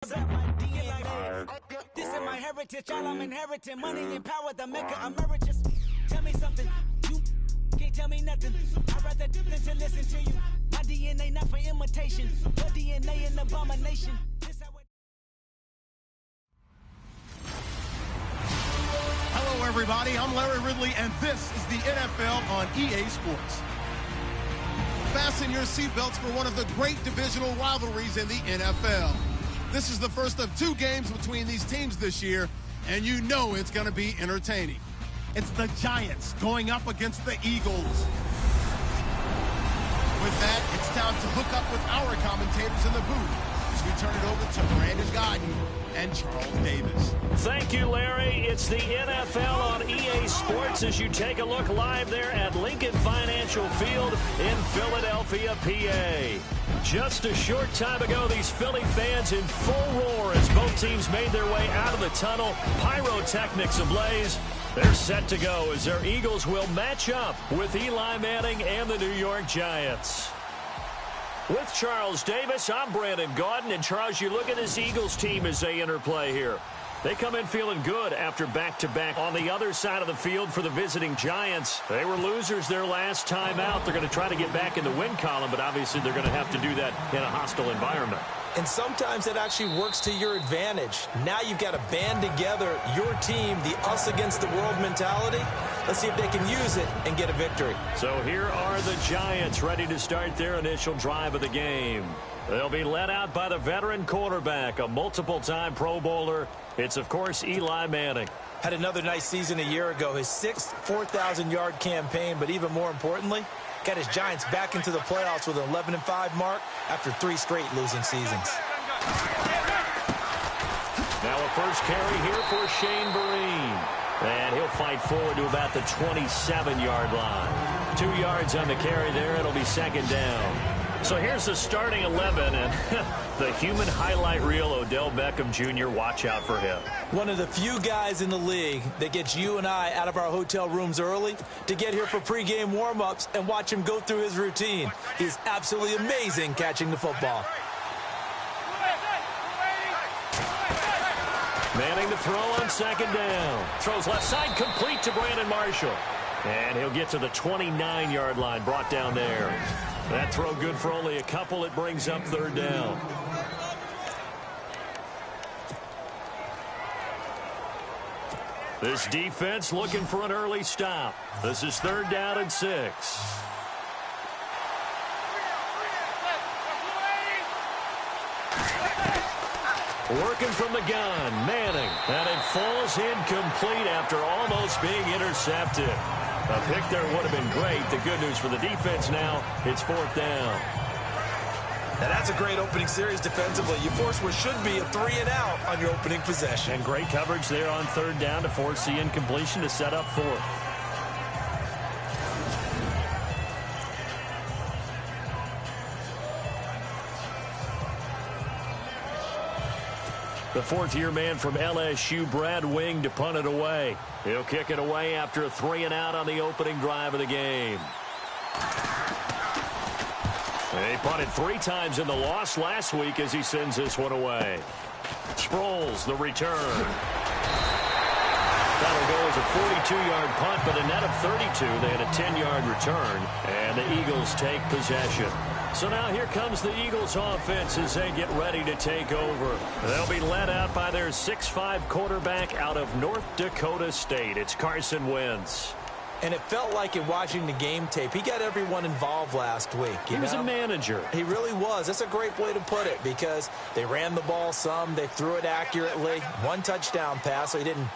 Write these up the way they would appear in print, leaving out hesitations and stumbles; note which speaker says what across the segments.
Speaker 1: This is my heritage, all I'm inheriting. Money and power, the mecca emeritus. Tell me something, you can't tell me nothing. I'd rather do than to listen to you. My DNA not for imitation, your DNA an abomination.
Speaker 2: Hello, everybody. I'm Larry Ridley, and this is the NFL on EA Sports. Fasten your seatbelts for one of the great divisional rivalries in the NFL. This is the first of two games between these teams this year, and you know it's going to be entertaining. It's the Giants going up against the Eagles. With that, it's time to hook up with our commentators in the booth as we turn it over to Brandon Godden and Charles Davis.
Speaker 3: Thank you, Larry. It's the NFL on EA Sports as you take a look live there at Lincoln Financial Field in Philadelphia, PA. Just a short time ago, these Philly fans in full roar as both teams made their way out of the tunnel. Pyrotechnics ablaze. They're set to go as their Eagles will match up with Eli Manning and the New York Giants. With Charles Davis, I'm Brandon Gaudin. And Charles, you look at this Eagles team as they interplay here. They come in feeling good after back-to-back. On the other side of the field for the visiting Giants, they were losers their last time out. They're going to try to get back in the win column, but obviously they're going to have to do that in a hostile environment.
Speaker 4: And sometimes it actually works to your advantage. Now you've got to band together your team, the us against the world mentality. Let's see if they can use it and get a victory.
Speaker 3: So here are the Giants ready to start their initial drive of the game. They'll be led out by the veteran quarterback, a multiple-time Pro Bowler. It's, of course, Eli Manning.
Speaker 4: Had another nice season a year ago, his sixth 4,000-yard campaign, but even more importantly, got his Giants back into the playoffs with an 11-5 mark after 3 straight losing seasons.
Speaker 3: Now a first carry here for Shane Vereen. And he'll fight forward to about the 27-yard line. 2 yards on the carry there. It'll be second down. So here's the starting 11, and the human highlight reel, Odell Beckham Jr., watch out for him.
Speaker 4: One of the few guys in the league that gets you and I out of our hotel rooms early to get here for pregame warm-ups and watch him go through his routine. He's absolutely amazing catching the football.
Speaker 3: Manning to throw on second down. Throws left side, complete to Brandon Marshall. And he'll get to the 29-yard line, brought down there. That throw good for only a couple. It brings up third down. This defense looking for an early stop. This is third down and 6. Working from the gun, Manning. And it falls incomplete after almost being intercepted. A pick there would have been great. The good news for the defense now, it's fourth down.
Speaker 4: Now that's a great opening series defensively. You force what should be a 3-and-out on your opening possession.
Speaker 3: And great coverage there on third down to force the incompletion to set up fourth. The fourth-year man from LSU, Brad Wing, to punt it away. He'll kick it away after a 3-and-out on the opening drive of the game. He punted 3 times in the loss last week as he sends this one away. Sproles, the return. That'll go as a 42-yard punt, but a net of 32. They had a 10-yard return, and the Eagles take possession. So now here comes the Eagles offense as they get ready to take over. They'll be led out by their 6'5" quarterback out of North Dakota State. It's Carson Wentz.
Speaker 4: And it felt like in watching the game tape, he got everyone involved last week.
Speaker 3: He was a manager.
Speaker 4: He really was. That's a great way to put it because they ran the ball some. They threw it accurately. 1 touchdown pass, so he didn't,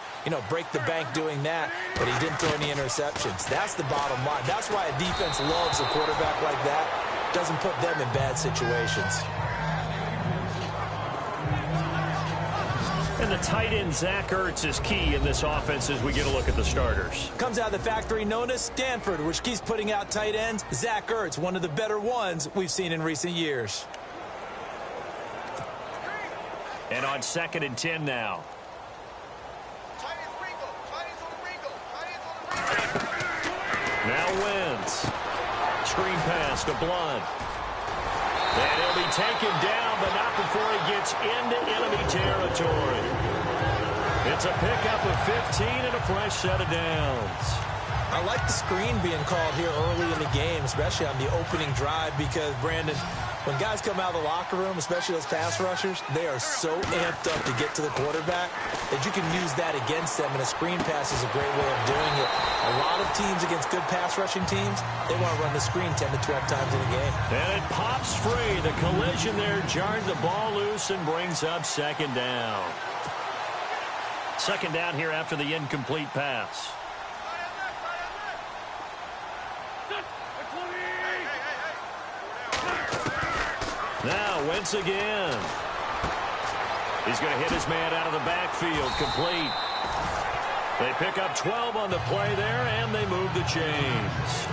Speaker 4: break the bank doing that, but he didn't throw any interceptions. That's the bottom line. That's why a defense loves a quarterback like that. Doesn't put them in bad situations.
Speaker 3: And the tight end, Zach Ertz, is key in this offense as we get a look at the starters.
Speaker 4: Comes out of the factory known as Stanford, which keeps putting out tight ends. Zach Ertz, one of the better ones we've seen in recent years.
Speaker 3: And on 2nd and 10 now. Now Wentz. Screen pass to Blunt. And he'll be taken down, but not before he gets into enemy territory. It's a pickup of 15 and a fresh set of downs.
Speaker 4: I like the screen being called here early in the game, especially on the opening drive, because, Brandon, when guys come out of the locker room, especially those pass rushers, they are so amped up to get to the quarterback that you can use that against them, and a screen pass is a great way of doing it. A lot of teams against good pass rushing teams, they want to run the screen 10 to 12 times in a game.
Speaker 3: And it pops free. The collision there jarred the ball loose and brings up second down. Second down here after the incomplete pass. Now Wentz again. He's going to hit his man out of the backfield. Complete. They pick up 12 on the play there, and they move the chains.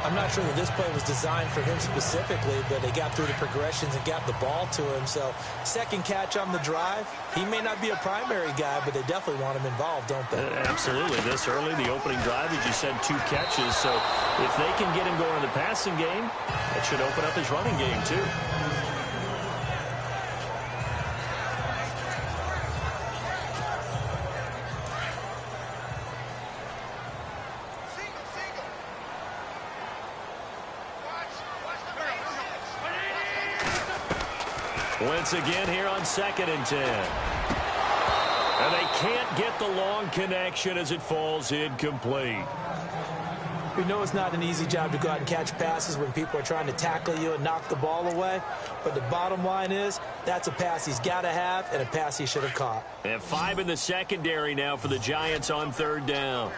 Speaker 4: I'm not sure that this play was designed for him specifically, but they got through the progressions and got the ball to him. So second catch on the drive. He may not be a primary guy, but they definitely want him involved, don't they?
Speaker 3: Absolutely. This early, the opening drive, as you said, 2 catches. So if they can get him going in the passing game, that should open up his running game too. Wentz again here on 2nd and 10. And they can't get the long connection as it falls incomplete.
Speaker 4: We know it's not an easy job to go out and catch passes when people are trying to tackle you and knock the ball away. But the bottom line is, that's a pass he's got to have and a pass he should have caught.
Speaker 3: And 5 in the secondary now for the Giants on 3rd down.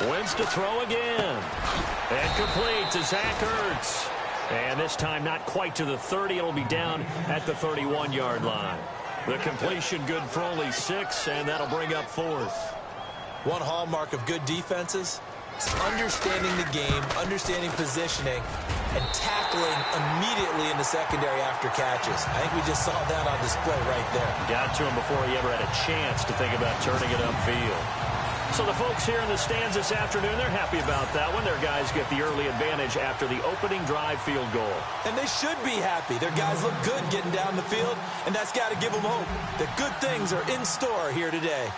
Speaker 3: Wentz to throw again. And complete to Zach Ertz. And this time not quite to the 30. It'll be down at the 31-yard line. The completion good for only 6, and that'll bring up 4th.
Speaker 4: One hallmark of good defenses is understanding the game, understanding positioning, and tackling immediately in the secondary after catches. I think we just saw that on display right there.
Speaker 3: Got to him before he ever had a chance to think about turning it upfield. So the folks here in the stands this afternoon, they're happy about that one. Their guys get the early advantage after the opening drive field goal.
Speaker 4: And they should be happy. Their guys look good getting down the field, and that's got to give them hope that good things are in store here today.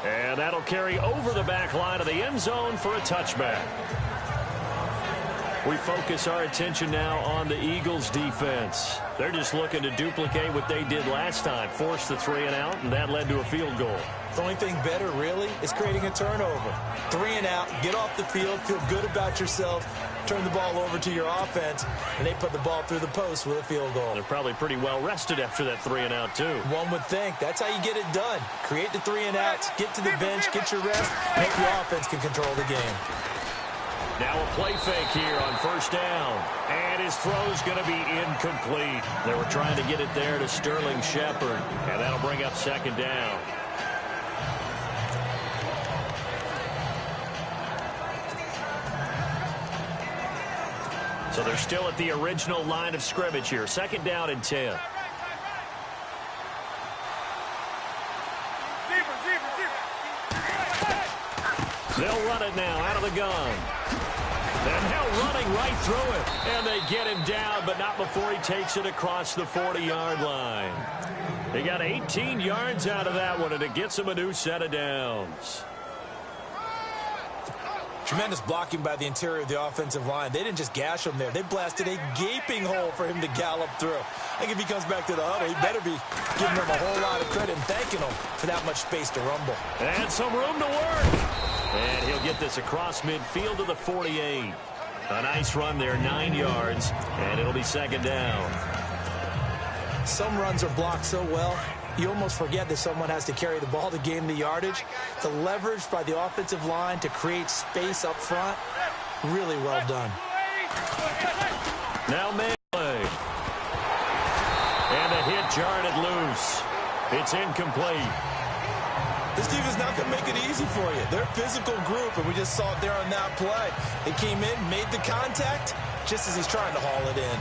Speaker 3: And that'll carry over the back line of the end zone for a touchback. We focus our attention now on the Eagles' defense. They're just looking to duplicate what they did last time, force the 3 and out, and that led to a field goal.
Speaker 4: The only thing better, really, is creating a turnover. 3 and out, get off the field, feel good about yourself, turn the ball over to your offense, and they put the ball through the post with a field goal.
Speaker 3: They're probably pretty well rested after that 3 and out, too.
Speaker 4: One would think. That's how you get it done. Create the 3 and outs, get to the bench, get your rest, hope your offense can control the game.
Speaker 3: Now a play fake here on 1st down. And his throw's going to be incomplete. They were trying to get it there to Sterling Shepard. And that'll bring up 2nd down. So they're still at the original line of scrimmage here. 2nd down and 10. They'll run it now out of the gun. And now running right through it. And they get him down, but not before he takes it across the 40-yard line. They got 18 yards out of that one, and it gets him a new set of downs.
Speaker 4: Tremendous blocking by the interior of the offensive line. They didn't just gash him there. They blasted a gaping hole for him to gallop through. I think if he comes back to the huddle, he better be giving them a whole lot of credit and thanking them for that much space to rumble.
Speaker 3: And some room to work. And he'll get this across midfield to the 48. A nice run there, 9 yards, and it'll be 2nd down.
Speaker 4: Some runs are blocked so well, you almost forget that someone has to carry the ball to gain the yardage. The leverage by the offensive line to create space up front, really well done.
Speaker 3: Now Melee. And a hit jarred it loose. It's incomplete.
Speaker 4: This team is not going to make it easy for you. They're a physical group, and we just saw it there on that play. They came in, made the contact, just as he's trying to haul it in.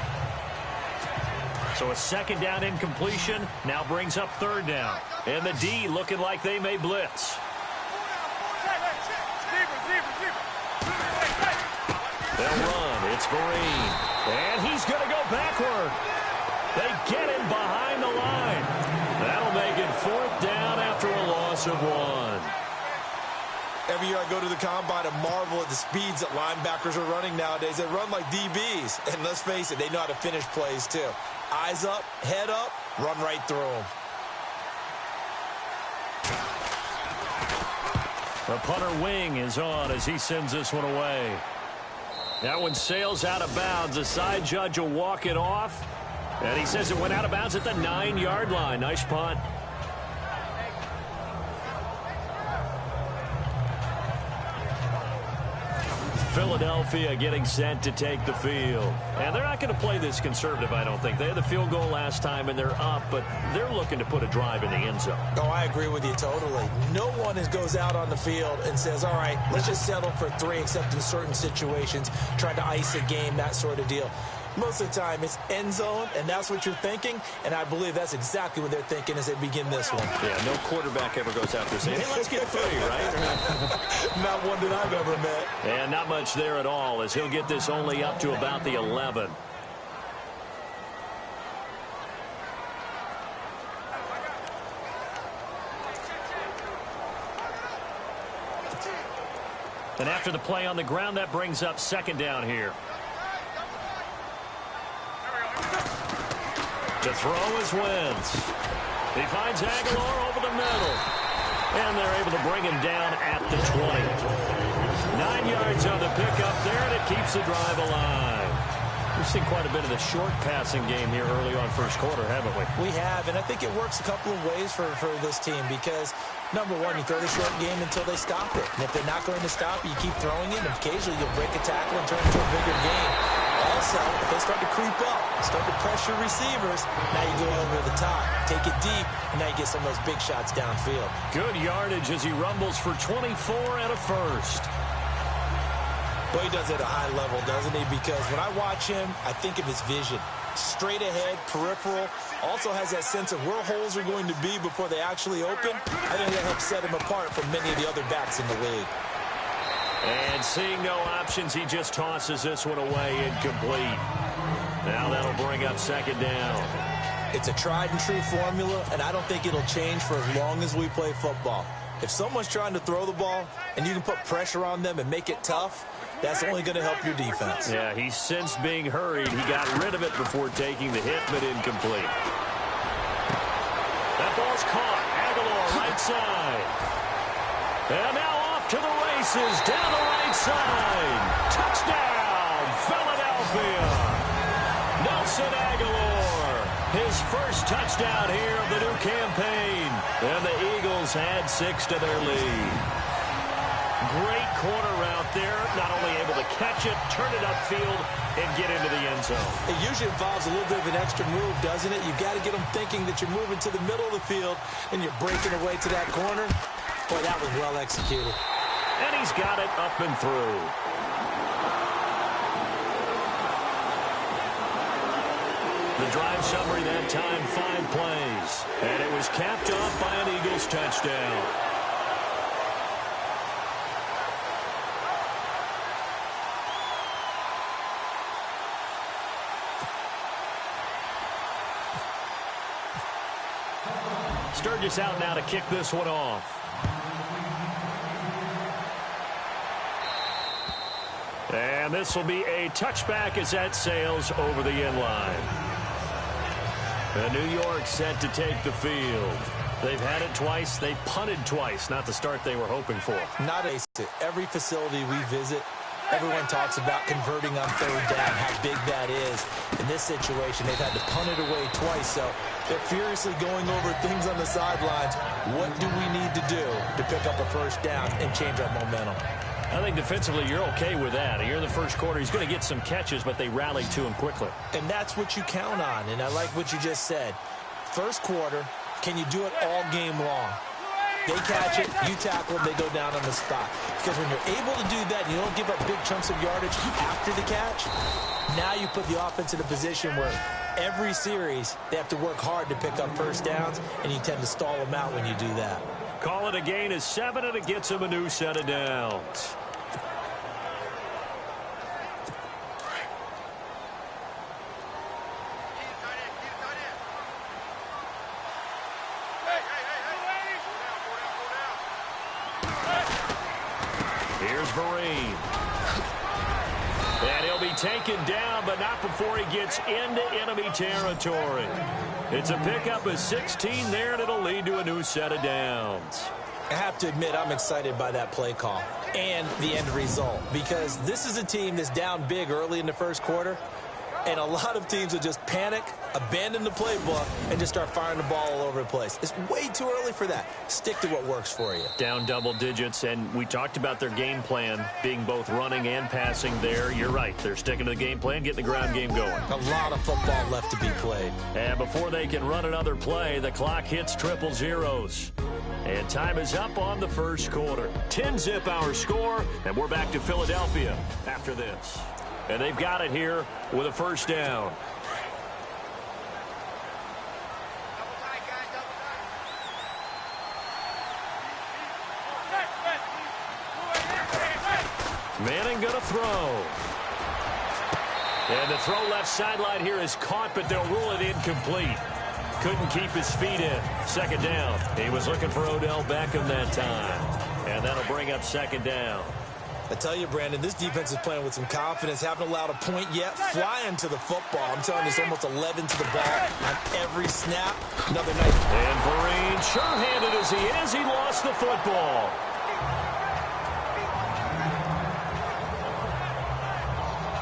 Speaker 3: So a 2nd down incompletion now brings up 3rd down. And the D looking like they may blitz. They'll run. It's Vereen. And he's going to go backward. They get him behind the line. That'll make it 4th down after a loss of 1.
Speaker 4: Every year I go to the combine and marvel at the speeds that linebackers are running nowadays. They run like DBs. And let's face it, they know how to finish plays too. Eyes up, head up, run right through them.
Speaker 3: The punter Wing is on as he sends this one away. That one sails out of bounds. The side judge will walk it off. And he says it went out of bounds at the 9-yard line. Nice punt. Philadelphia getting set to take the field. And they're not going to play this conservative, I don't think. They had the field goal last time, and they're up, but they're looking to put a drive in the end zone.
Speaker 4: Oh, I agree with you totally. No one goes out on the field and says, all right, let's just settle for 3, except in certain situations, trying to ice a game, that sort of deal. Most of the time, it's end zone, and that's what you're thinking, and I believe that's exactly what they're thinking as they begin this one.
Speaker 3: Yeah, no quarterback ever goes out there saying, hey, let's get 3, right?
Speaker 4: Not one that I've ever met.
Speaker 3: And not much there at all, as he'll get this only up to about the 11. And after the play on the ground, that brings up 2nd down here. To throw is Wentz. He finds Aguilar over the middle. And they're able to bring him down at the 20. 9 yards on the pickup there, and it keeps the drive alive. We've seen quite a bit of the short passing game here early on first quarter, haven't we?
Speaker 4: We have, and I think it works a couple of ways for this team because, number one, you throw the short game until they stop it. And if they're not going to stop it, you keep throwing it, and occasionally you'll break a tackle and turn it into a bigger game. Also, if they start to creep up, start to pressure receivers, now you go over the top, take it deep, and now you get some of those big shots downfield.
Speaker 3: Good yardage as he rumbles for 24 and a first.
Speaker 4: Well, he does it at a high level, doesn't he? Because when I watch him, I think of his vision. Straight ahead, peripheral, also has that sense of where holes are going to be before they actually open. I think that helps set him apart from many of the other backs in the league.
Speaker 3: And seeing no options, he just tosses this one away, incomplete. Now that'll bring up 2nd down.
Speaker 4: It's a tried and true formula, and I don't think it'll change for as long as we play football. If someone's trying to throw the ball and you can put pressure on them and make it tough, that's only going to help your defense.
Speaker 3: Yeah, he sensed being hurried. He got rid of it before taking the hit, but incomplete. That ball's caught. Aguilar right side. And now off to the races, down the right side. Touchdown, Philadelphia. Nelson Aguilar, his first touchdown here of the new campaign. And the Eagles add 6 to their lead. Great corner route there, not only able to catch it, turn it upfield, and get into the end zone.
Speaker 4: It usually involves a little bit of an extra move, doesn't it? You've got to get them thinking that you're moving to the middle of the field and you're breaking away to that corner. Boy, that was well executed.
Speaker 3: And he's got it up and through. The drive summary that time, 5 plays. And it was capped off by an Eagles touchdown. Sturgis out now to kick this one off. And this will be a touchback as that sails over the end line. And New York set to take the field. They've had it twice. They've punted twice. Not the start they were hoping for.
Speaker 4: Not a every facility we visit, everyone talks about converting on 3rd down, how big that is. In this situation, they've had to punt it away twice, so they're furiously going over things on the sidelines. What do we need to do to pick up a 1st down and change our momentum?
Speaker 3: I think defensively you're okay with that. Here in the first quarter, he's going to get some catches, but they rallied to him quickly.
Speaker 4: And that's what you count on, and I like what you just said. First quarter, can you do it all game long? They catch it, you tackle them, they go down on the spot. Because when you're able to do that, you don't give up big chunks of yardage after the catch, now you put the offense in a position where every series they have to work hard to pick up 1st downs, and you tend to stall them out when you do that.
Speaker 3: Call it a gain of 7, and it gets him a new set of downs. Vereen. And he'll be taken down, but not before he gets into enemy territory. It's a pickup of 16 there, and it'll lead to a new set of downs.
Speaker 4: I have to admit, I'm excited by that play call and the end result, because this is a team that's down big early in the first quarter, and a lot of teams will just panic, abandon the playbook, and just start firing the ball all over the place. It's way too early for that. Stick to what works for you.
Speaker 3: Down double digits, and we talked about their game plan being both running and passing there. You're right. They're sticking to the game plan, getting the ground game going.
Speaker 4: A lot of football left to be played.
Speaker 3: And before they can run another play, the clock hits triple zeros. And time is up on the first quarter. 10-zip our score, and we're back to Philadelphia after this. And they've got it here with a first down. Manning going to throw. And the throw left sideline here is caught, but they'll rule it incomplete. Couldn't keep his feet in. Second down. He was looking for Odell Beckham that time. And that'll bring up second down.
Speaker 4: I tell you, Brandon, this defense is playing with some confidence. Haven't allowed a point yet. Flying to the football. I'm telling you, it's almost 11 to the ball on every snap. Another nice.
Speaker 3: And Vereen, sure-handed as he is, he lost the football.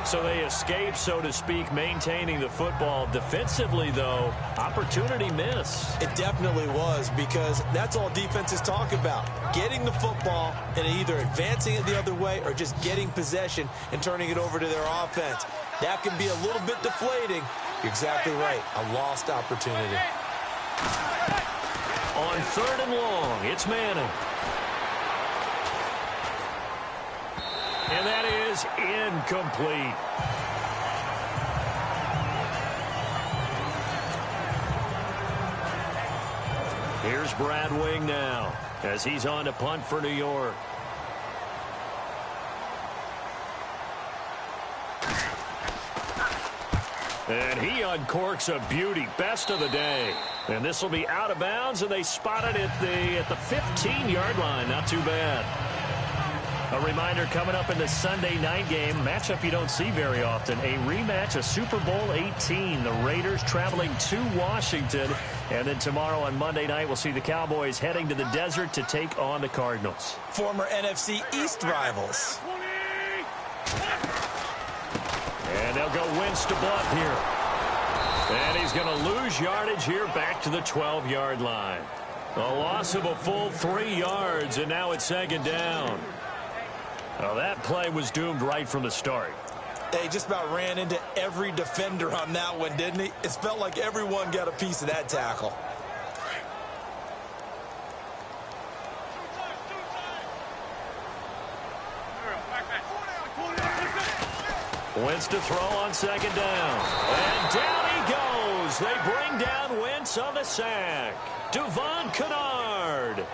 Speaker 3: So they escape, so to speak, maintaining the football. Defensively, though, opportunity miss.
Speaker 4: It definitely was, because that's all defenses talk about. Getting the football and either advancing it the other way or just getting possession and turning it over to their offense. That can be a little bit deflating. You're exactly right. A lost opportunity.
Speaker 3: On third and long, it's Manning. And that is incomplete. Here's Brad Wing now as he's on to punt for New York. And he uncorks a beauty. Best of the day. And this will be out of bounds, and they spot it at the 15-yard line. Not too bad. A reminder coming up in the Sunday night game, matchup you don't see very often, a rematch of Super Bowl 18. The Raiders traveling to Washington. And then tomorrow on Monday night, we'll see the Cowboys heading to the desert to take on the Cardinals.
Speaker 4: Former NFC East rivals.
Speaker 3: And they'll go Wentz to bluff here. And he's going to lose yardage here back to the 12-yard line. A loss of a full 3 yards, and now it's second down. Well, that play was doomed right from the start.
Speaker 4: They just about ran into every defender on that one, didn't he? It felt like everyone got a piece of that tackle.
Speaker 3: Wentz to throw on second down. And down he goes. They bring down Wentz on the sack. Devon Kennard.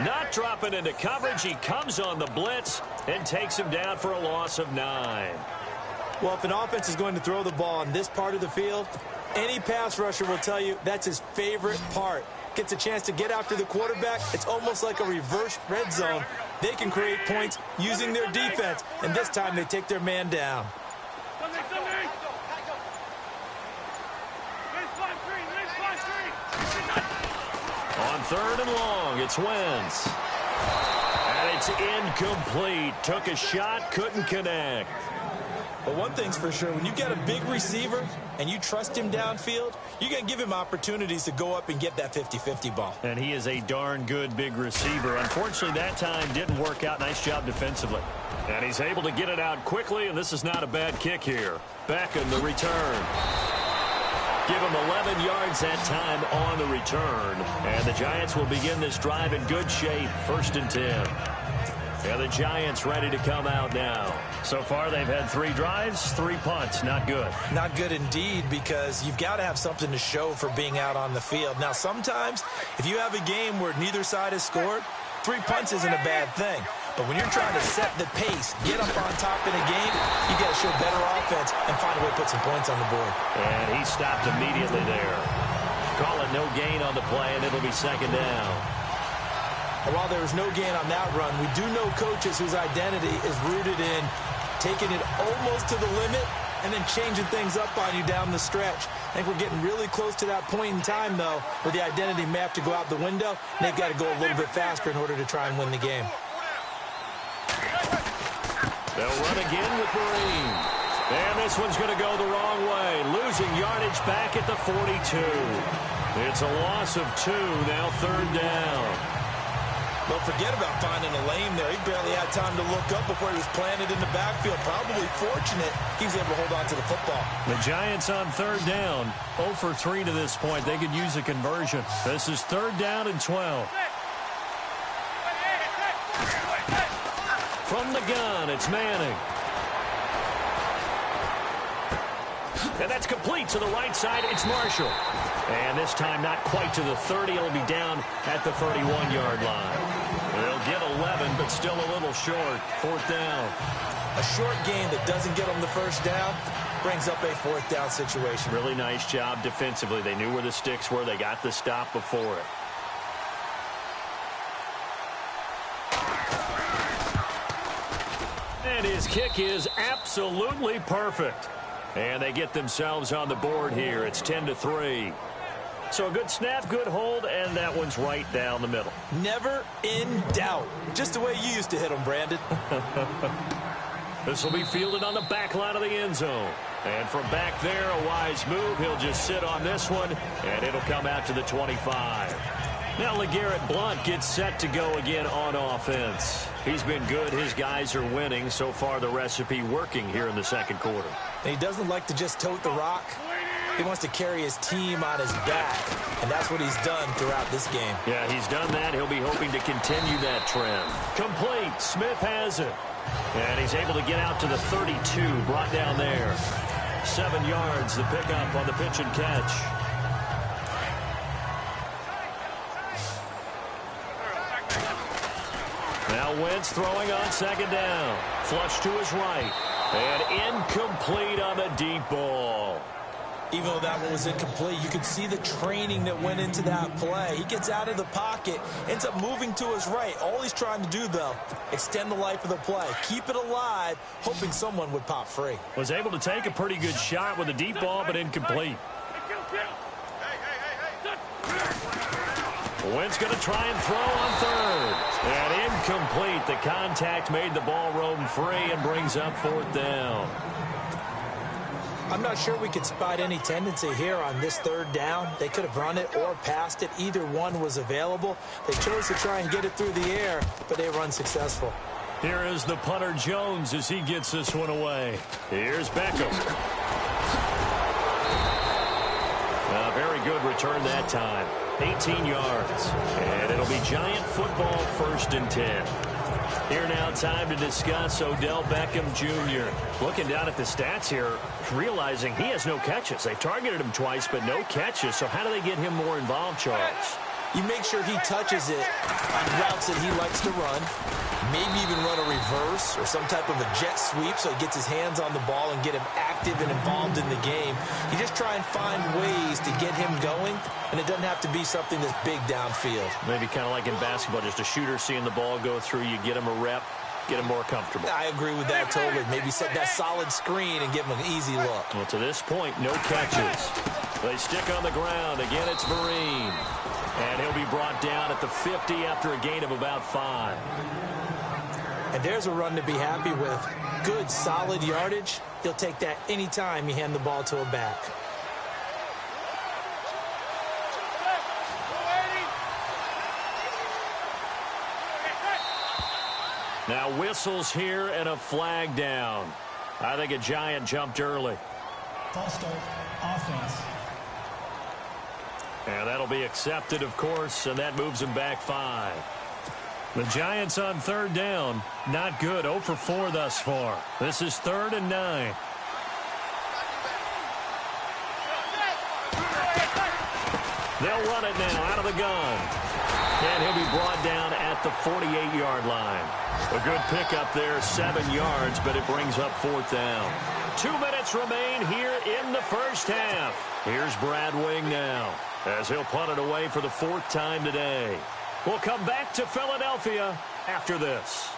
Speaker 3: Not dropping into coverage. He comes on the blitz and takes him down for a loss of 9.
Speaker 4: Well, if an offense is going to throw the ball on this part of the field, any pass rusher will tell you that's his favorite part. Gets a chance to get after the quarterback. It's almost like a reverse red zone. They can create points using their defense, and this time they take their man down.
Speaker 3: On third and long, it's Wentz. And it's incomplete. Took a shot, couldn't connect.
Speaker 4: But one thing's for sure, when you got a big receiver and you trust him downfield, you're going to give him opportunities to go up and get that 50-50 ball.
Speaker 3: And he is a darn good big receiver. Unfortunately, that time didn't work out. Nice job defensively. And he's able to get it out quickly, and this is not a bad kick here. Beckham, the return. Give him 11 yards that time on the return. And the Giants will begin this drive in good shape. 1st and 10. Yeah, the Giants ready to come out now. So far, they've had 3 drives, 3 punts. Not good.
Speaker 4: Not good indeed, because you've got to have something to show for being out on the field. Now, sometimes, if you have a game where neither side has scored, 3 punts isn't a bad thing. But when you're trying to set the pace, get up on top in a game, you got to show better offense and find a way to put some points on the board.
Speaker 3: And he stopped immediately there. Call it no gain on the play, and it'll be second down.
Speaker 4: And while there was no gain on that run, we do know coaches whose identity is rooted in taking it almost to the limit and then changing things up on you down the stretch. I think we're getting really close to that point in time, though, where the identity may have to go out the window, and they've got to go a little bit faster in order to try and win the game.
Speaker 3: They'll run again with Vereen. And this one's going to go the wrong way. Losing yardage back at the 42. It's a loss of 2, now 3rd down.
Speaker 4: Don't forget about finding a lane there. He barely had time to look up before he was planted in the backfield. Probably fortunate he was able to hold on to the football.
Speaker 3: The Giants on 3rd down. 0 for 3 to this point. They could use a conversion. This is 3rd down and 12. From the gun, it's Manning. And that's complete to the right side. It's Marshall. And this time not quite to the 30. It'll be down at the 31-yard line. They'll get 11, but still a little short. 4th down.
Speaker 4: A short gain that doesn't get them the first down brings up a 4th down situation.
Speaker 3: Really nice job defensively. They knew where the sticks were. They got the stop before it. And his kick is absolutely perfect. And they get themselves on the board here. It's 10-3. So a good snap, good hold, and that one's right down the middle.
Speaker 4: Never in doubt. Just the way you used to hit them, Brandon.
Speaker 3: This will be fielded on the back line of the end zone. And from back there, a wise move. He'll just sit on this one, and it'll come out to the 25. Now LeGarrette Blount gets set to go again on offense. He's been good. His guys are winning. So far, the recipe working here in the 2nd quarter.
Speaker 4: And he doesn't like to just tote the rock. He wants to carry his team on his back, and that's what he's done throughout this game.
Speaker 3: Yeah, he's done that. He'll be hoping to continue that trend. Complete. Smith has it. And he's able to get out to the 32, brought down there. 7 yards, the pickup on the pitch and catch. Now Wentz throwing on 2nd down. Flush to his right. And incomplete on the deep ball.
Speaker 4: Even though that one was incomplete, you could see the training that went into that play. He gets out of the pocket, ends up moving to his right. All he's trying to do, though, extend the life of the play. Keep it alive, hoping someone would pop free.
Speaker 3: Was able to take a pretty good shot with a deep ball, but incomplete. Wentz going to try and throw on 3rd. And incomplete. The contact made the ball roam free and brings up 4th down.
Speaker 4: I'm not sure we could spot any tendency here on this 3rd down. They could have run it or passed it. Either one was available. They chose to try and get it through the air, but they were unsuccessful.
Speaker 3: Here is the punter Jones as he gets this one away. Here's Beckham. A very good return that time. 18 yards. And it'll be Giant football 1st and 10. Here now, time to discuss Odell Beckham Jr. Looking down at the stats here, realizing he has no catches. They've targeted him twice, but no catches. So how do they get him more involved, Charles?
Speaker 4: You make sure he touches it on routes that he likes to run. Maybe even run a reverse or some type of a jet sweep so he gets his hands on the ball and get him active and involved in the game. You just try and find ways to get him going, and it doesn't have to be something that's big downfield.
Speaker 3: Maybe kind of like in basketball, just a shooter seeing the ball go through, you get him a rep, get him more comfortable.
Speaker 4: I agree with that totally. Maybe set that solid screen and give him an easy look.
Speaker 3: Well, to this point, no catches. They stick on the ground. Again, it's Vereen. And he'll be brought down at the 50 after a gain of about 5.
Speaker 4: And there's a run to be happy with. Good, solid yardage. He'll take that anytime you hand the ball to a back.
Speaker 3: Now whistles here and a flag down. I think a Giant jumped early.
Speaker 5: False start, offense.
Speaker 3: And that'll be accepted, of course, and that moves him back 5. The Giants on 3rd down. Not good. 0 for 4 thus far. This is 3rd and 9. They'll run it now out of the gun. And he'll be brought down at the 48-yard line. A good pickup there, 7 yards, but it brings up 4th down. 2 minutes remain here in the first half. Here's Brad Wing now, as he'll punt it away for the 4th time today. We'll come back to Philadelphia after this.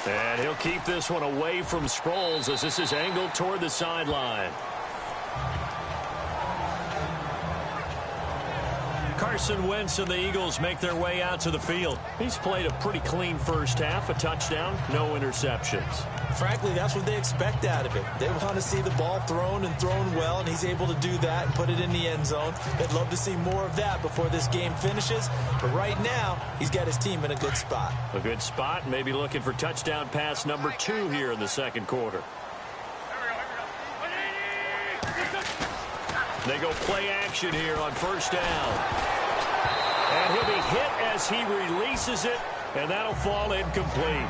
Speaker 3: And he'll keep this one away from Sproles as this is angled toward the sideline. Carson Wentz and the Eagles make their way out to the field. He's played a pretty clean first half, a touchdown, no interceptions.
Speaker 4: Frankly, that's what they expect out of him. They want to see the ball thrown and thrown well, and he's able to do that and put it in the end zone. They'd love to see more of that before this game finishes. But right now, he's got his team in a good spot.
Speaker 3: A good spot, maybe looking for touchdown pass number 2 here in the second quarter. They go play action here on first down. And he'll be hit as he releases it, and that'll fall incomplete.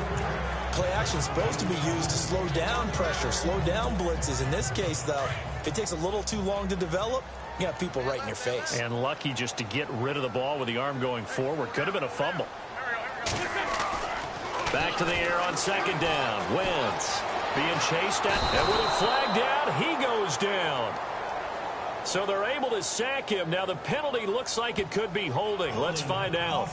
Speaker 4: Play action is supposed to be used to slow down pressure, slow down blitzes. In this case, though, if it takes a little too long to develop, you got people right in your face.
Speaker 3: And lucky just to get rid of the ball with the arm going forward. Could have been a fumble. Back to the air on second down. Wentz being chased at, and with a flag down, he goes down. So they're able to sack him. Now the penalty looks like it could be holding. Let's find out.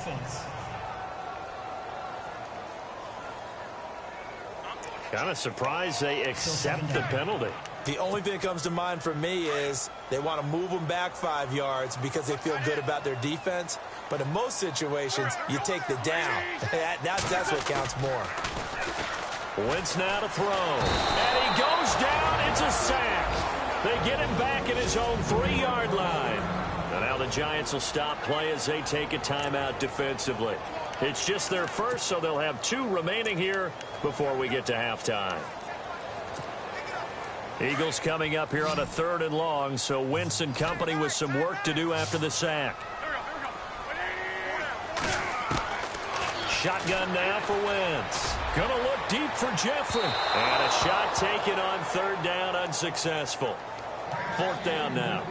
Speaker 3: Kind of surprised they accept the penalty.
Speaker 4: The only thing that comes to mind for me is they want to move them back 5 yards because they feel good about their defense. But in most situations, you take the down. That's what counts more.
Speaker 3: Wentz now to throw. And he goes down. It's a sack. They get him back at his own 3-yard line. And now the Giants will stop play as they take a timeout defensively. It's just their first, so they'll have 2 remaining here before we get to halftime. Eagles coming up here on a 3rd and long, so Wentz and company with some work to do after the sack. Shotgun now for Wentz. Gonna look deep for Jeffrey. And a shot taken on 3rd down, unsuccessful. 4th down now.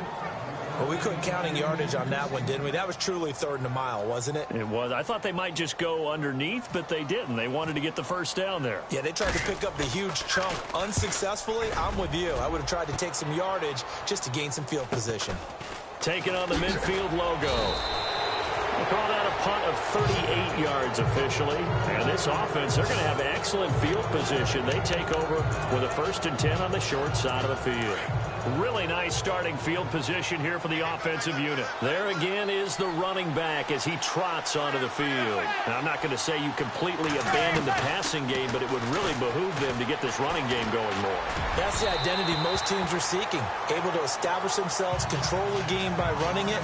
Speaker 4: Well, we couldn't counting yardage on that one, didn't we? That was truly 3rd and a mile, wasn't it?
Speaker 3: It was. I thought they might just go underneath, but they didn't. They wanted to get the first down there.
Speaker 4: Yeah, they tried to pick up the huge chunk unsuccessfully. I'm with you. I would have tried to take some yardage just to gain some field position.
Speaker 3: Taking on the midfield logo. We'll call that a punt of 38 yards officially. And this offense, they're going to have excellent field position. They take over with a 1st and 10 on the short side of the field. Really nice starting field position here for the offensive unit. There again is the running back as he trots onto the field. Now, I'm not going to say you completely abandon the passing game, but it would really behoove them to get this running game going more.
Speaker 4: That's the identity most teams are seeking. Able to establish themselves, control the game by running it.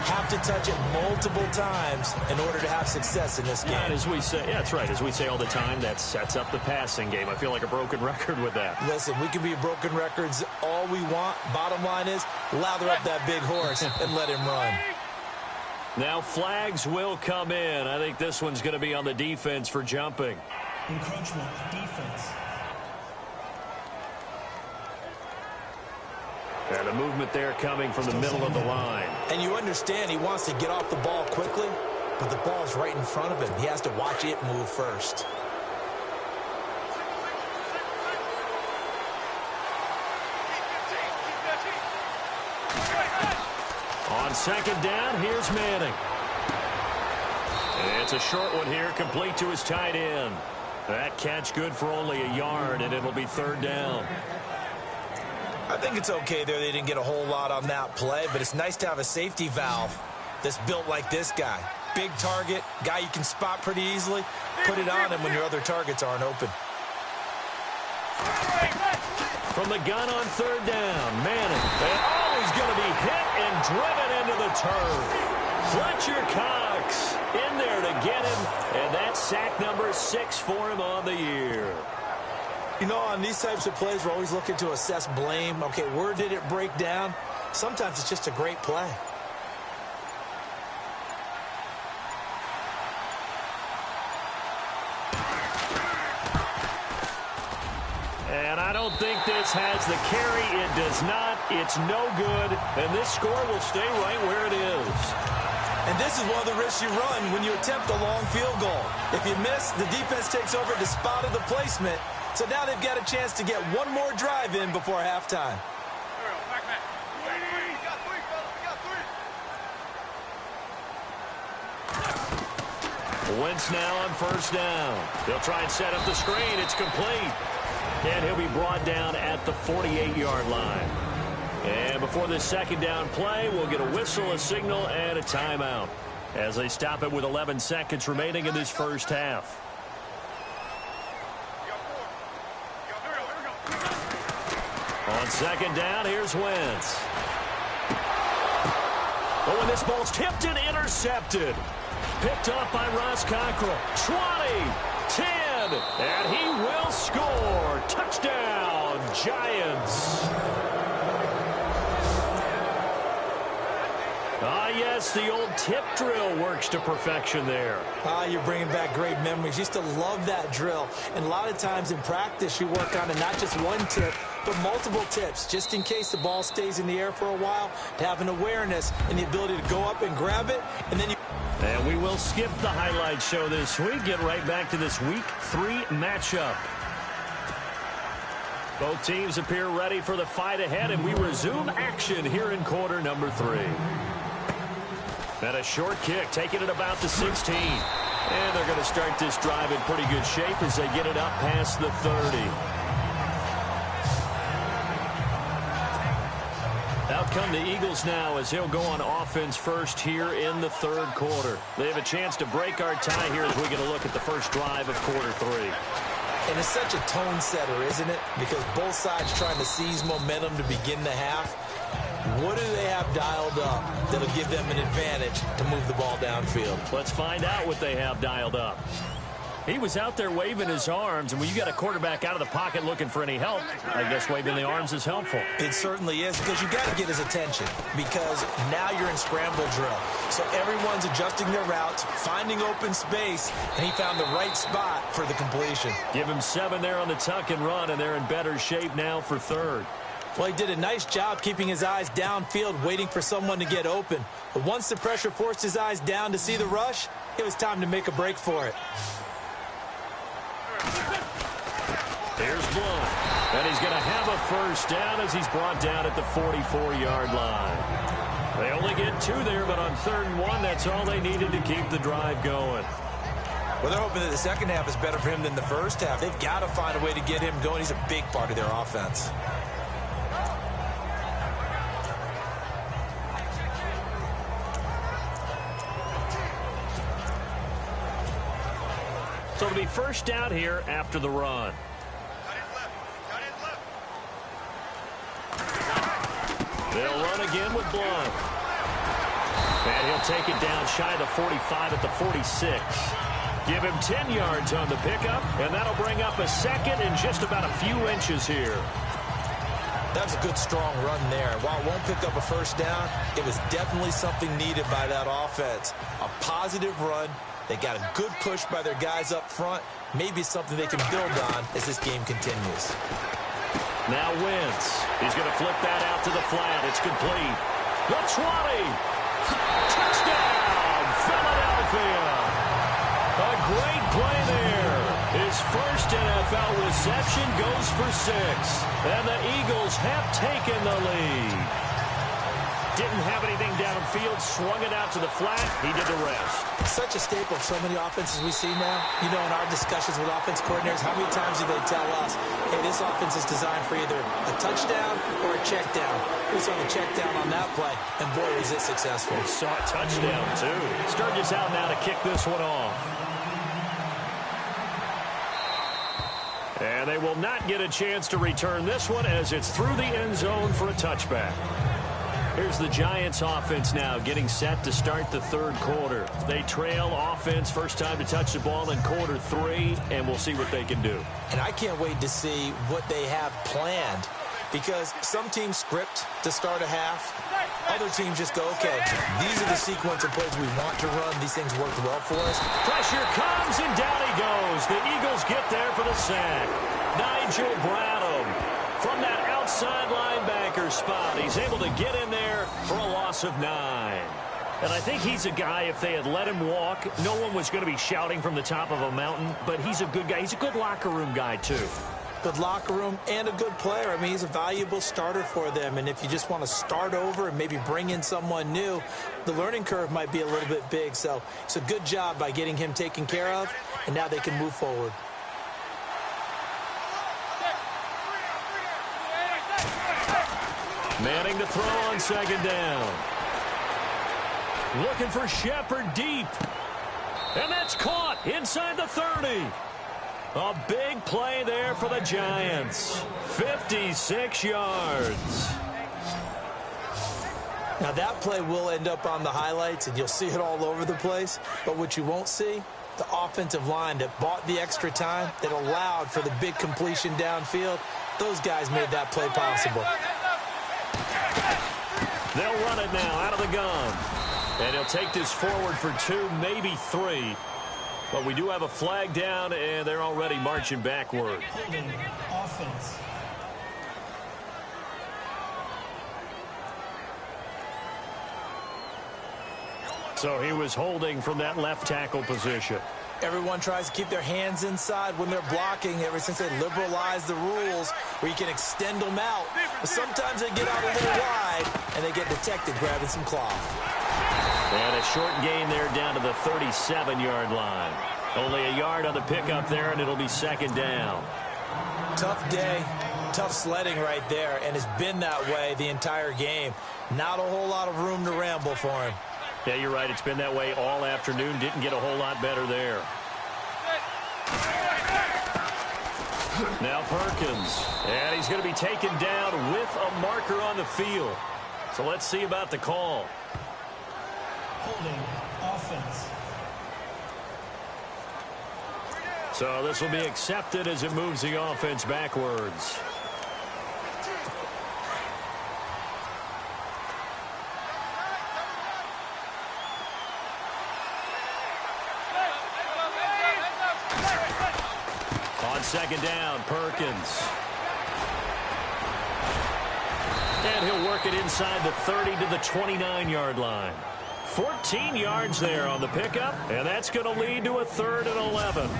Speaker 4: Have to touch it multiple times in order to have success in this game.
Speaker 3: And as we say, yeah, that's right. As we say all the time, that sets up the passing game. I feel like a broken record with that.
Speaker 4: Listen, we can be broken records all we want. Bottom line is, lather up that big horse and let him run.
Speaker 3: Now flags will come in. I think this one's going to be on the defense for jumping.
Speaker 5: Encroachment, defense.
Speaker 3: And a movement there coming from the middle of the line.
Speaker 4: And you understand he wants to get off the ball quickly, but the ball's right in front of him. He has to watch it move first.
Speaker 3: On second down, here's Manning. It's a short one here, complete to his tight end. That catch good for only a yard, and it'll be 3rd down.
Speaker 4: I think it's okay there. They didn't get a whole lot on that play, but it's nice to have a safety valve that's built like this guy. Big target, guy you can spot pretty easily. Put it on him when your other targets aren't open.
Speaker 3: From the gun on 3rd down, Manning. And he's going to be hit and driven into the turf. Fletcher Cox in there to get him, and that's sack number 6 for him on the year.
Speaker 4: You know, on these types of plays, we're always looking to assess blame. Okay, where did it break down? Sometimes it's just a great play.
Speaker 3: And I don't think this has the carry. It does not. It's no good. And this score will stay right where it is.
Speaker 4: And this is one of the risks you run when you attempt a long field goal. If you miss, the defense takes over at the spot of the placement. So now they've got a chance to get one more drive in before halftime.
Speaker 3: Wentz now on first down. They'll try and set up the screen. It's complete. And he'll be brought down at the 48-yard line. And before this second down play, we'll get a whistle, a signal, and a timeout as they stop it with 11 seconds remaining in this first half. On second down, here's Wentz. Oh, and this ball's tipped and intercepted. Picked up by Ross Cockrell. 20, 10, and he will score. Touchdown, Giants. Yes, the old tip drill works to perfection there.
Speaker 4: You're bringing back great memories. Used to love that drill. And a lot of times in practice, you work on it, not just one tip, but multiple tips, just in case the ball stays in the air for a while, to have an awareness and the ability to go up and grab it, and then you...
Speaker 3: And we will skip the highlight show this week. Get right back to this Week 3 matchup. Both teams appear ready for the fight ahead, and we resume action here in quarter number 3. And a short kick, taking it about the 16. And they're going to start this drive in pretty good shape as they get it up past the 30. Out come the Eagles now as he'll go on offense first here in the third quarter. They have a chance to break our tie here as we get a look at the first drive of quarter 3.
Speaker 4: And it's such a tone setter, isn't it? Because both sides trying to seize momentum to begin the half. What do they have dialed up that'll give them an advantage to move the ball downfield?
Speaker 3: Let's find out what they have dialed up. He was out there waving his arms, and when you got a quarterback out of the pocket looking for any help, I guess waving the arms is helpful.
Speaker 4: It certainly is, because you got to get his attention, because now you're in scramble drill. So everyone's adjusting their routes, finding open space, and he found the right spot for the completion.
Speaker 3: Give him 7 there on the tuck and run, and they're in better shape now for third.
Speaker 4: Well, he did a nice job keeping his eyes downfield, waiting for someone to get open. But once the pressure forced his eyes down to see the rush, it was time to make a break for it.
Speaker 3: Here's Blunt, and he's going to have a first down as he's brought down at the 44-yard line. They only get 2 there, but on 3rd and 1, that's all they needed to keep the drive going.
Speaker 4: Well, they're hoping that the second half is better for him than the first half. They've got to find a way to get him going. He's a big part of their offense.
Speaker 3: So it'll be first down here after the run. They'll run again with Blunt. And he'll take it down shy of the 45 at the 46. Give him 10 yards on the pickup, and that'll bring up a second and just about a few inches here.
Speaker 4: That was a good, strong run there. While it won't pick up a first down, it was definitely something needed by that offense. A positive run. They got a good push by their guys up front. Maybe something they can build on as this game continues.
Speaker 3: Now Wentz. He's going to flip that out to the flat. It's complete. The 20. Touchdown, Philadelphia. A great play there. His first NFL reception goes for 6. And the Eagles have taken the lead. Didn't have anything downfield, swung it out to the flat. He did the rest.
Speaker 4: Such a staple of so many offenses we see now. You know, in our discussions with offense coordinators, how many times do they tell us, hey, this offense is designed for either a touchdown or a check down. We saw the check down on that play, and boy, was it successful.
Speaker 3: We saw a touchdown, too. Sturgis out now to kick this one off. And they will not get a chance to return this one as it's through the end zone for a touchback. Here's the Giants offense now getting set to start the third quarter. They trail offense, first time to touch the ball in quarter 3, and we'll see what they can do.
Speaker 4: And I can't wait to see what they have planned, because some teams script to start a half. Other teams just go, okay, these are the sequence of plays we want to run. These things worked well for us.
Speaker 3: Pressure comes, and down he goes. The Eagles get there for the sack. Nigel Bradham from that outside linebacker spot. He's able to get in there for a loss of 9. And I think he's a guy, if they had let him walk, no one was going to be shouting from the top of a mountain, but he's a good guy. He's a good locker room guy, too.
Speaker 4: good locker room, and a good player. I mean, he's a valuable starter for them, and if you just want to start over and maybe bring in someone new, the learning curve might be a little bit big. So it's a good job by getting him taken care of, and now they can move forward.
Speaker 3: Manning to throw on second down. Looking for Shepard deep. And that's caught inside the 30. A big play there for the Giants. 56 yards.
Speaker 4: Now that play will end up on the highlights, and you'll see it all over the place. But what you won't see, the offensive line that bought the extra time, that allowed for the big completion downfield, those guys made that play possible.
Speaker 3: They'll run it now out of the gun. And he'll take this forward for 2, maybe 3. But we do have a flag down, and they're already marching backward.
Speaker 5: Holding offense.
Speaker 3: So he was holding from that left tackle position.
Speaker 4: Everyone tries to keep their hands inside when they're blocking ever since they liberalized the rules where you can extend them out. But sometimes they get out a little wide, and they get detected grabbing some cloth.
Speaker 3: And a short gain there down to the 37-yard line. Only a yard on the pickup there, and it'll be second down.
Speaker 4: Tough day, tough sledding right there, and it's been that way the entire game. Not a whole lot of room to ramble for him.
Speaker 3: Yeah, you're right. It's been that way all afternoon. Didn't get a whole lot better there. Now Perkins. And he's going to be taken down with a marker on the field. So let's see about the call.
Speaker 5: Holding offense.
Speaker 3: So this will be accepted as it moves the offense backwards. On second down, Perkins. And he'll work it inside the 30 to the 29-yard line. 14 yards there on the pickup, and that's going to lead to a 3rd and 11.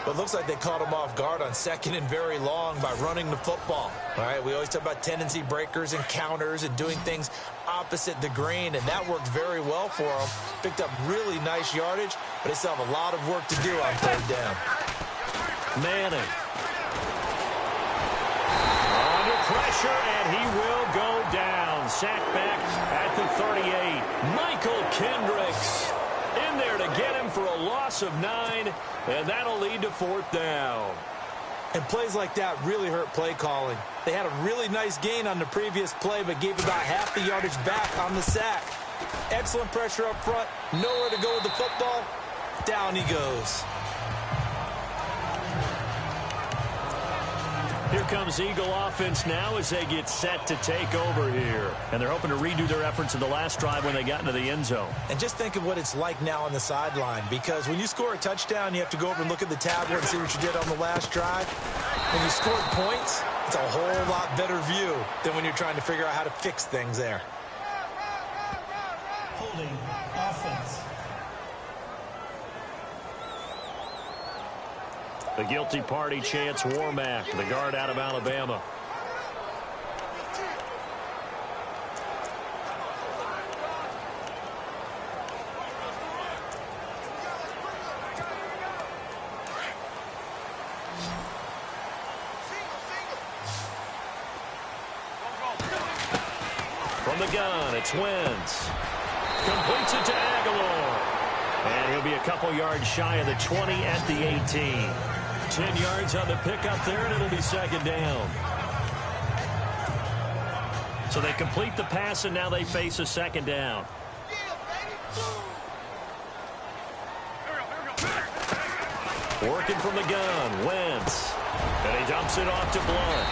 Speaker 4: But it looks like they caught him off guard on 2nd and very long by running the football. All right, we always talk about tendency breakers and counters and doing things opposite the green, and that worked very well for them. Picked up really nice yardage, but they still have a lot of work to do on 3rd down.
Speaker 3: Manning. Under pressure, and he will go down. Sacked back at the 38. Michael Kendricks in there to get him for a loss of 9, and that'll lead to 4th down.
Speaker 4: And plays like that really hurt play calling. They had a really nice gain on the previous play, but gave about half the yardage back on the sack. Excellent pressure up front. Nowhere to go with the football. Down he goes.
Speaker 3: Here comes Eagle offense now as they get set to take over here. And they're hoping to redo their efforts in the last drive when they got into the end zone.
Speaker 4: And just think of what it's like now on the sideline, because when you score a touchdown, you have to go over and look at the tablet and see what you did on the last drive. When you scored points, it's a whole lot better view than when you're trying to figure out how to fix things there.
Speaker 5: Holding offense.
Speaker 3: The guilty party Chance Warmack, the guard out of Alabama. From the gun, it's Wentz. Completes it to Aguilar. And he'll be a couple yards shy of the 20 at the 18. 10 yards on the pickup there, and it'll be second down. So they complete the pass, and now they face a second down. Working from the gun, Wentz. And he dumps it off to Blunt.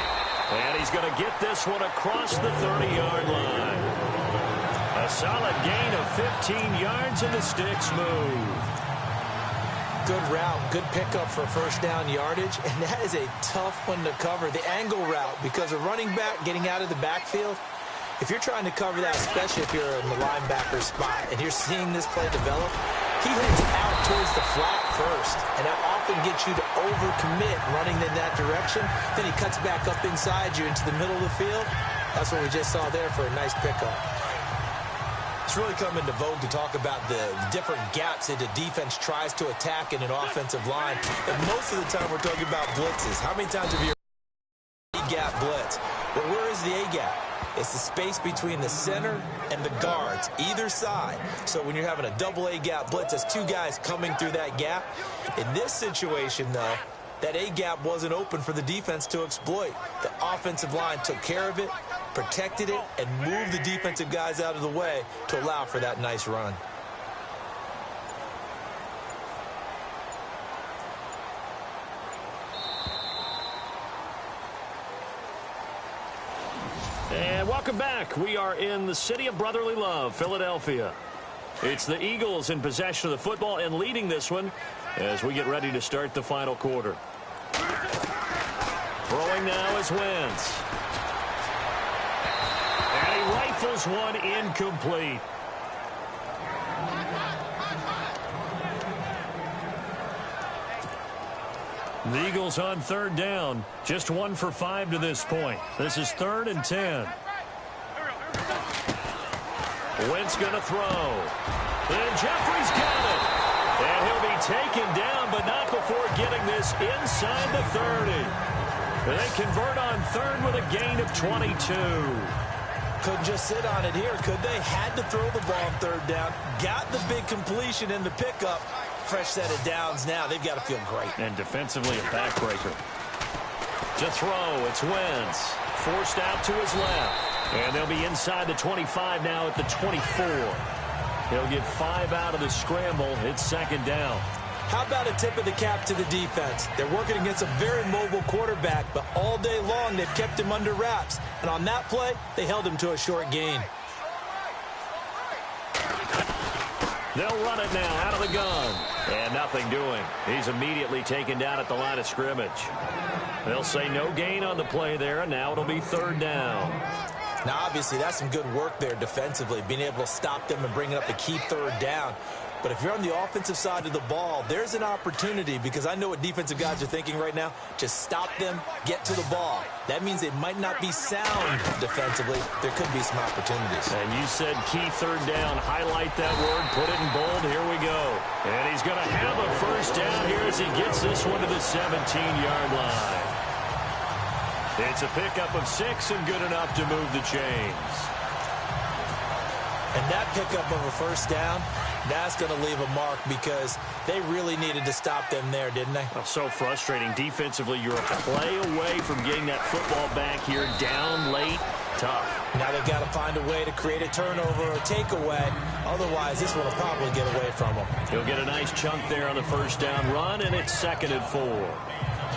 Speaker 3: And he's going to get this one across the 30-yard line. A solid gain of 15 yards, and the sticks move.
Speaker 4: Good route, good pickup for first down yardage, and that is a tough one to cover. The angle route, because a running back getting out of the backfield, if you're trying to cover that, especially if you're in the linebacker spot, and you're seeing this play develop, he heads out towards the flat first, and that often gets you to overcommit running in that direction. Then he cuts back up inside you into the middle of the field. That's what we just saw there for a nice pickup. It's really come into vogue to talk about the different gaps that the defense tries to attack in an offensive line. And most of the time we're talking about blitzes. How many times have you heard A-gap blitz? Well, where is the A-gap? It's the space between the center and the guards, either side. So when you're having a double A-gap blitz, that's two guys coming through that gap. In this situation, though, that A-gap wasn't open for the defense to exploit. The offensive line took care of it, protected it, and moved the defensive guys out of the way to allow for that nice run.
Speaker 3: And welcome back. We are in the city of brotherly love, Philadelphia. It's the Eagles in possession of the football and leading this one as we get ready to start the final quarter. Throwing now is Wentz. And he rifles one incomplete. The Eagles on third down. Just 1 for 5 to this point. This is 3rd and 10. Wentz going to throw. And Jeffrey's got it. And he'll be taken down, but not before getting this inside the 30. And they convert on third with a gain of 22.
Speaker 4: Couldn't just sit on it here, could they? Had to throw the ball on third down. Got the big completion in the pickup. Fresh set of downs now. They've got to feel great.
Speaker 3: And defensively a backbreaker. To throw, it's Wentz. Forced out to his left. And they'll be inside the 25 now at the 24. He'll get 5 out of the scramble. It's 2nd down.
Speaker 4: How about a tip of the cap to the defense? They're working against a very mobile quarterback, but all day long they've kept him under wraps. And on that play, they held him to a short gain.
Speaker 3: They'll run it now out of the gun. And nothing doing. He's immediately taken down at the line of scrimmage. They'll say no gain on the play there, and now it'll be 3rd down.
Speaker 4: Now, obviously, that's some good work there defensively, being able to stop them and bring it up to key 3rd down. But if you're on the offensive side of the ball, there's an opportunity, because I know what defensive guys are thinking right now. Just stop them, get to the ball. That means they might not be sound defensively. There could be some opportunities.
Speaker 3: And you said key 3rd down. Highlight that word. Put it in bold. Here we go. And he's going to have a 1st down here as he gets this one to the 17-yard line. It's a pickup of 6 and good enough to move the chains.
Speaker 4: And that pickup of a 1st down, that's going to leave a mark because they really needed to stop them there, didn't they?
Speaker 3: Oh, so frustrating. Defensively, you're a play away from getting that football back here. Down late, tough.
Speaker 4: Now they've got to find a way to create a turnover or a takeaway. Otherwise, this one will probably get away from them.
Speaker 3: He'll get a nice chunk there on the 1st down run, and it's 2nd and 4.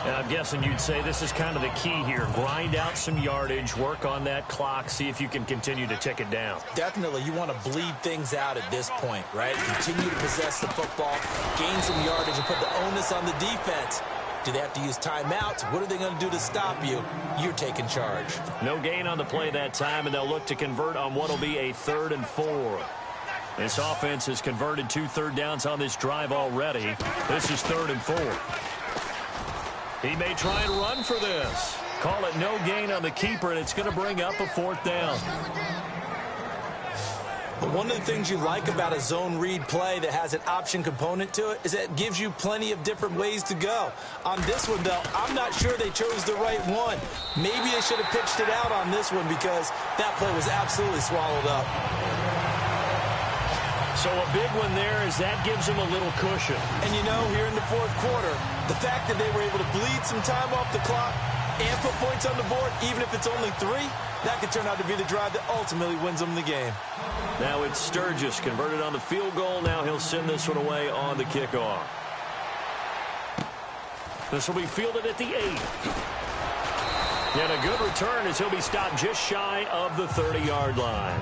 Speaker 3: And I'm guessing you'd say this is kind of the key here. Grind out some yardage, work on that clock, see if you can continue to tick it down.
Speaker 4: Definitely, you want to bleed things out at this point, right? Continue to possess the football, gain some yardage, and put the onus on the defense. Do they have to use timeouts? What are they going to do to stop you? You're taking charge.
Speaker 3: No gain on the play that time, and they'll look to convert on what will be a 3rd and 4. This offense has converted 2 third downs on this drive already. This is 3rd and 4. He may try and run for this. Call it no gain on the keeper, and it's going to bring up a 4th down.
Speaker 4: But one of the things you like about a zone read play that has an option component to it is that it gives you plenty of different ways to go. On this one, though, I'm not sure they chose the right one. Maybe they should have pitched it out on this one because that play was absolutely swallowed up.
Speaker 3: So a big one there as that gives them a little cushion.
Speaker 4: And you know, here in the 4th quarter, the fact that they were able to bleed some time off the clock and put points on the board, even if it's only 3, that could turn out to be the drive that ultimately wins them the game.
Speaker 3: Now it's Sturgis converted on the field goal. Now he'll send this one away on the kickoff. This will be fielded at the 8. And a good return as he'll be stopped just shy of the 30-yard line.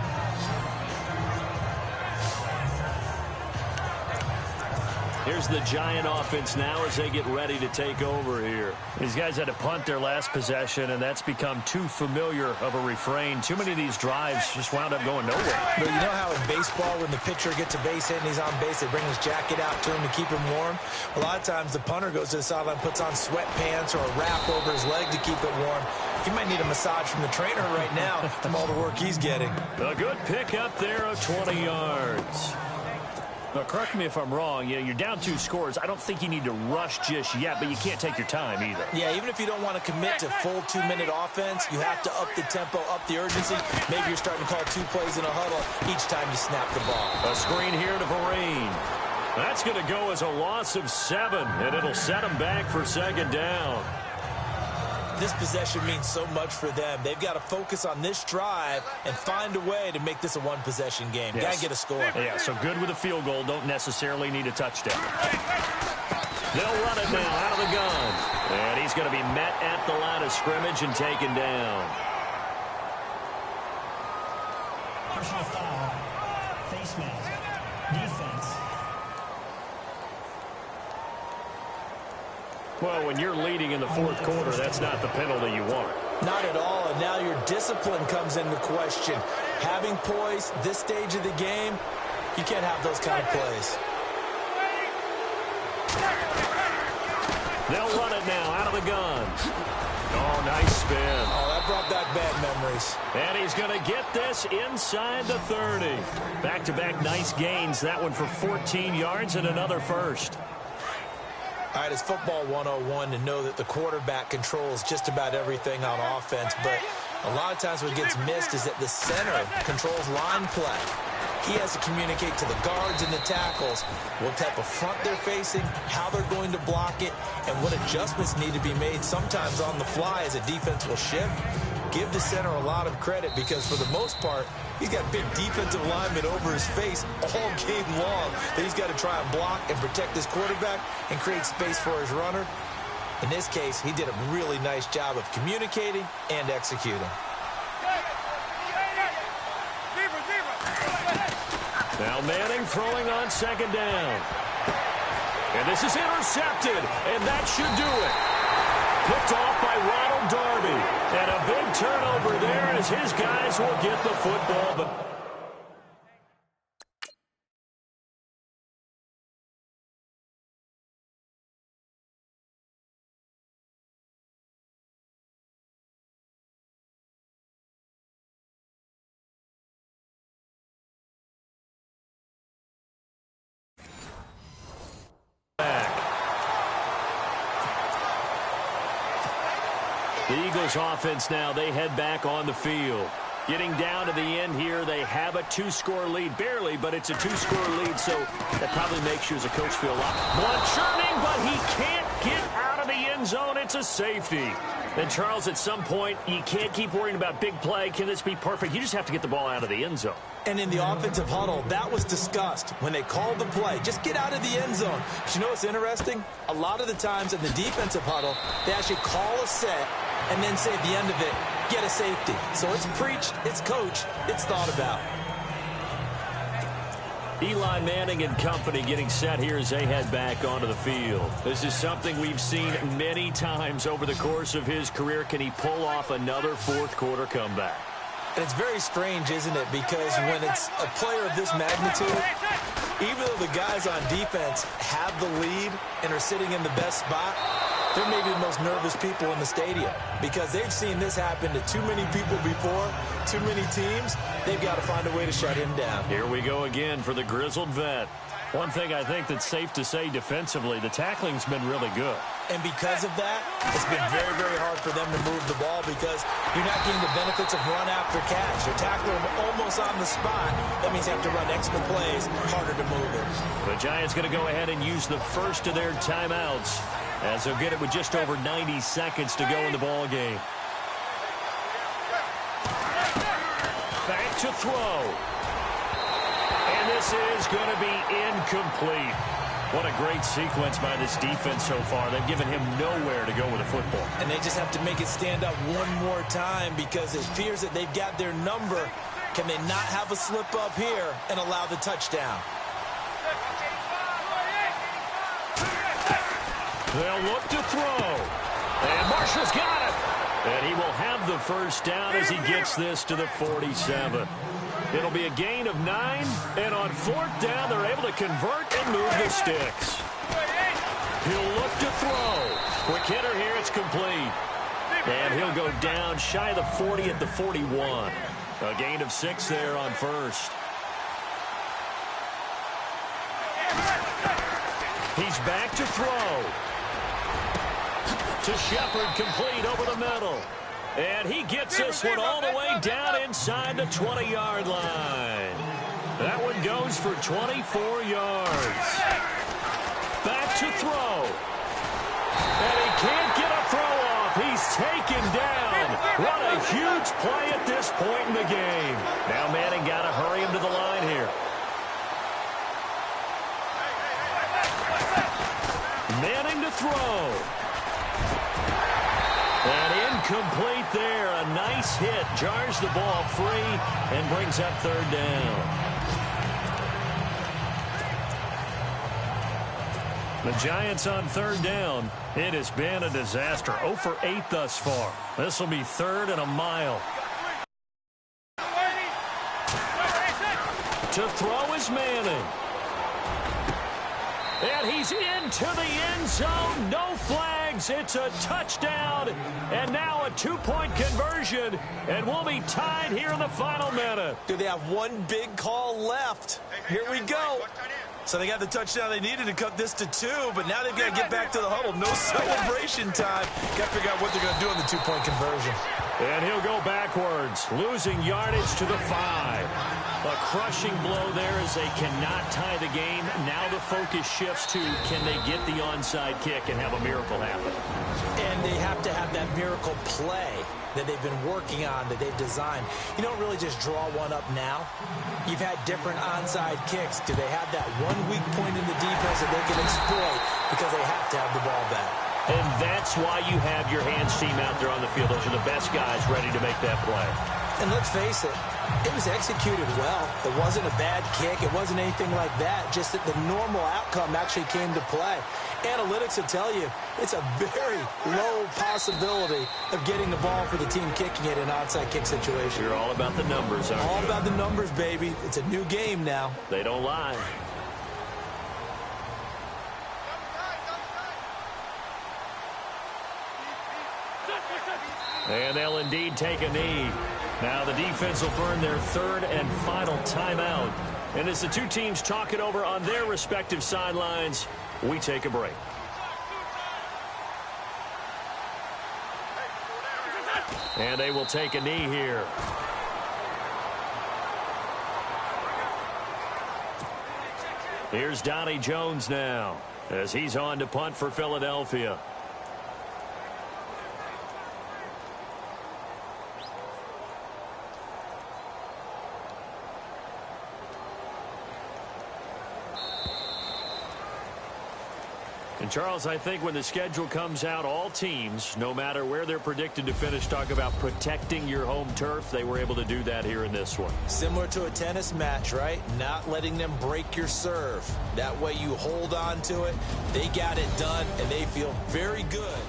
Speaker 3: Here's the Giant offense now as they get ready to take over here. These guys had to punt their last possession, and that's become too familiar of a refrain. Too many of these drives just wound up going nowhere.
Speaker 4: But you know how in baseball, when the pitcher gets a base hit and he's on base, they bring his jacket out to him to keep him warm? A lot of times the punter goes to the sideline, puts on sweatpants or a wrap over his leg to keep it warm. He might need a massage from the trainer right now from all the work he's getting.
Speaker 3: A good pick up there of 20 yards. Now, correct me if I'm wrong. You're down 2 scores. I don't think you need to rush just yet, but you can't take your time either.
Speaker 4: Yeah, even if you don't want to commit to full 2-minute offense, you have to up the tempo, up the urgency. Maybe you're starting to call 2 plays in a huddle each time you snap the ball.
Speaker 3: A screen here to Vereen. That's going to go as a loss of 7, and it'll set them back for second down.
Speaker 4: This possession means so much for them. They've got to focus on this drive and find a way to make this a one-possession game.
Speaker 3: Yes.
Speaker 4: Got to get a score.
Speaker 3: Yeah, so good with a field goal. Don't necessarily need a touchdown. They'll run it now out of the gun. And he's going to be met at the line of scrimmage and taken down.
Speaker 5: Personal foul. Face mask. Defense.
Speaker 3: Well, when you're leading in the fourth quarter, that's not the penalty you want.
Speaker 4: Not at all, and now your discipline comes into question. Having poise this stage of the game, you can't have those kind of plays.
Speaker 3: They'll run it now out of the gun. Oh, nice spin.
Speaker 4: Oh, that brought back bad memories.
Speaker 3: And he's going to get this inside the 30. Back-to-back nice gains. That one for 14 yards and another first.
Speaker 4: All right, it's football 101 to know that the quarterback controls just about everything on offense, but a lot of times what gets missed is that the center controls line play. He has to communicate to the guards and the tackles what type of front they're facing, how they're going to block it, and what adjustments need to be made sometimes on the fly as a defense will shift. Give the center a lot of credit because for the most part, he's got big defensive linemen over his face all game long that he's got to try and block and protect his quarterback and create space for his runner. In this case, he did a really nice job of communicating and executing.
Speaker 3: Now Manning throwing on second down. And this is intercepted, and that should do it. Picked off by Ronald Darby. And a big turnover there as his guys will get the football. But the Eagles offense now, they head back on the field. Getting down to the end here, they have a 2-score lead. Barely, but it's a 2-score lead, so that probably makes you as a coach feel a lot. Blood churning, but he can't get out of the end zone. It's a safety. And Charles, at some point, you can't keep worrying about big play. Can this be perfect? You just have to get the ball out of the end zone.
Speaker 4: And in the offensive huddle, that was discussed when they called the play. Just get out of the end zone. But you know what's interesting? A lot of the times in the defensive huddle, they actually call a set and then say at the end of it, get a safety. So it's preached, it's coached, it's thought about.
Speaker 3: Eli Manning and company getting set here as they head back onto the field. This is something we've seen many times over the course of his career. Can he pull off another fourth quarter comeback?
Speaker 4: And it's very strange, isn't it? Because when it's a player of this magnitude, even though the guys on defense have the lead and are sitting in the best spot, they're maybe the most nervous people in the stadium because they've seen this happen to too many people before, too many teams. They've got to find a way to shut him down.
Speaker 3: Here we go again for the grizzled vet. One thing I think that's safe to say defensively, the tackling's been really good.
Speaker 4: And because of that, it's been very, very hard for them to move the ball because you're not getting the benefits of run after catch. You're tackling them almost on the spot. That means you have to run extra plays, harder to move it.
Speaker 3: The Giants going to go ahead and use the first of their timeouts as they'll get it with just over 90 seconds to go in the ball game. Back to throw. And this is going to be incomplete. What a great sequence by this defense so far. They've given him nowhere to go with the football.
Speaker 4: And they just have to make it stand up one more time because it appears that they've got their number. Can they not have a slip up here and allow the touchdown?
Speaker 3: They'll look to throw. And Marshall's got it. And he will have the first down as he gets this to the 47. It'll be a gain of 9. And on 4th down, they're able to convert and move the sticks. He'll look to throw. Quick hitter here. It's complete. And he'll go down shy of the 40 at the 41. A gain of 6 there on 1st. He's back to throw. To Shepard, complete over the middle. And he gets this one all the way down inside the 20-yard line. That one goes for 24 yards. Back to throw. And he can't get a throw off. He's taken down. What a huge play at this point in the game. Now Manning got to hurry him to the line here. Manning to throw. And incomplete there. A nice hit. Jars the ball free and brings up 3rd down. The Giants on 3rd down. It has been a disaster. 0 for 8 thus far. This will be 3rd and a mile. To throw is Manning. And he's into the end zone. No flags. It's a touchdown. And now a 2-point conversion. And we'll be tied here in the final minute.
Speaker 4: Do they have one big call left? Here we go. So they got the touchdown they needed to cut this to 2, but now they've got to get back to the huddle. No celebration time. Got to figure out what they're going to do on the 2-point conversion.
Speaker 3: And he'll go backwards, losing yardage to the 5. A crushing blow there as they cannot tie the game. Now the focus shifts to, can they get the onside kick and have a miracle happen?
Speaker 4: And they have to have that miracle play that they've been working on, that they've designed. You don't really just draw one up now. You've had different onside kicks. Do they have that one weak point in the defense that they can exploit because they have to have the ball back?
Speaker 3: And that's why you have your hands team out there on the field. Those are the best guys ready to make that play.
Speaker 4: And let's face it, it was executed well. It wasn't a bad kick. It wasn't anything like that. Just that the normal outcome actually came to play. Analytics will tell you it's a very low possibility of getting the ball for the team kicking it in an onside kick situation.
Speaker 3: You're all about the numbers, aren't you?
Speaker 4: All about the numbers, baby. It's a new game now.
Speaker 3: They don't lie. And they'll indeed take a knee. Now the defense will burn their 3rd and final timeout. And as the two teams talk it over on their respective sidelines, we take a break. And they will take a knee here. Here's Donnie Jones now as he's on to punt for Philadelphia. And Charles, I think when the schedule comes out, all teams, no matter where they're predicted to finish, talk about protecting your home turf. They were able to do that here in this one.
Speaker 4: Similar to a tennis match, right? Not letting them break your serve. That way you hold on to it. They got it done, and they feel very good